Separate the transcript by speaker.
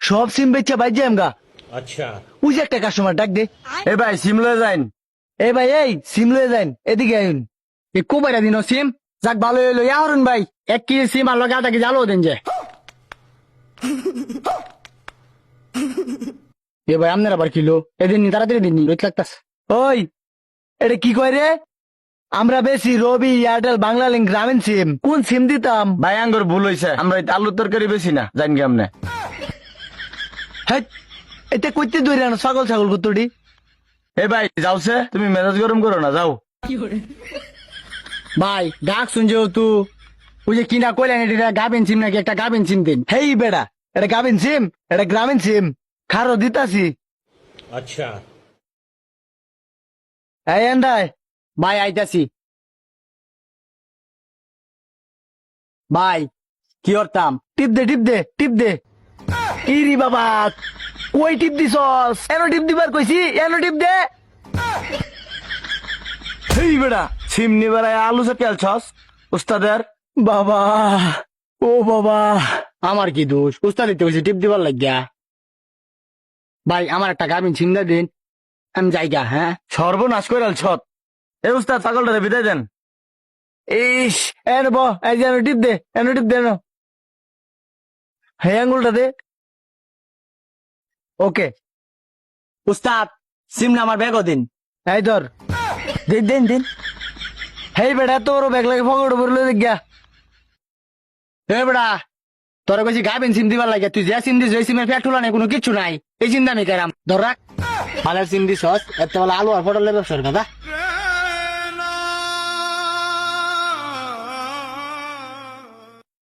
Speaker 1: সব সিম বেচে ভাই যাম গা।
Speaker 2: अच्छा।
Speaker 1: ওই যে একটা কাস্টমার ডাক দে।
Speaker 3: এ ভাই সিম লয়ে যাইন।
Speaker 1: এ ভাই এই সিম লয়ে যান, এদিকে আইন।
Speaker 4: একু বাইরা দিন সিম যাক ভালো হইলো ইয়া হরুন ভাই 1 কেজি সিম আর লগে 1/2 কেজি আলু দেন যে। এ ভাই আপনার আবার কিলো এদিন নি তাড়াতাড়ি দিন রোজ লাগতাস।
Speaker 1: ওই এটা কি কয় রে? আমরা বেশি রবি, এয়ারটেল, বাংলা লিঙ্ক, গ্রামীণ সিম। কোন সিম দিতাম?
Speaker 3: ভাই আঙ্গুর ভুল হইছে, আমরা এই আলুর তরকারি বেশি না, জান কি আমনে।
Speaker 1: হ্যাঁ, এটা কইতে দৌড়ে আনো ছাগল ছাগল কতটি।
Speaker 3: এ ভাই যাওছে, তুমি মেজাজ গরম করো না, যাও।
Speaker 4: ভাই ডাক শুনছে তু ওই যে কিনা কইলেন এটা গাবেন সিম নাকি একটা গাবেন সিম দিন।
Speaker 1: হেই বেড়া, এটা গ্রামীণ সিম, এটা গ্রামীণ সিম। খারো দিতাছি।
Speaker 2: अच्छा।
Speaker 1: এই এন্ডায়
Speaker 4: ভাই আইতাছি। ভাই কি করতাম?
Speaker 1: টিপ দে টিপ দে টিপ দে। ইরি বাবা, কই টিপ দিছস? এনো টিপ দিবার কইছি, এনো টিপ দে।
Speaker 3: এই বেড়া সিম নিবার আয়া আলু চটকে আলছস উস্তাদের।
Speaker 1: বাবা, ও বাবা।
Speaker 4: আমার কি দোষ? উস্তাদ দিতে বলছি টিপ দিবার লাগিয়া। ভাই আমার একটা গাবেন সিম দা দিন, আমি যাইগা। হ্যাঁ
Speaker 3: সর্বনাশ করে আলছত। এ উস্তাদ পাগলটারে বিদায় দেন।
Speaker 1: ইস, এনো ব, এই যে এনো টিপ দে, এনো টিপ দে এনো। হ্যাঁ আঙ্গুলটা দে। ওকে,
Speaker 4: উস্তাদ সিম না আমার ব্যাগও দিন।
Speaker 1: এই ধর। দিন দিন দিন। হেই বেটা, তোর ব্যাগ লাগে ফগড় বললো দেখিয়া।
Speaker 4: এ বেড়া তোর কইছি গাবেন সিম দিবার লাগে, তুই যে সিম দিস ওই সিমের ফ্যাট নাই, কোনো কিচ্ছু নাই। এই চিন্তা আমি কেরাম ধর রাখ। ফালের সিম দিস এত বলে আলু আর পটলের ব্যবসার কথা।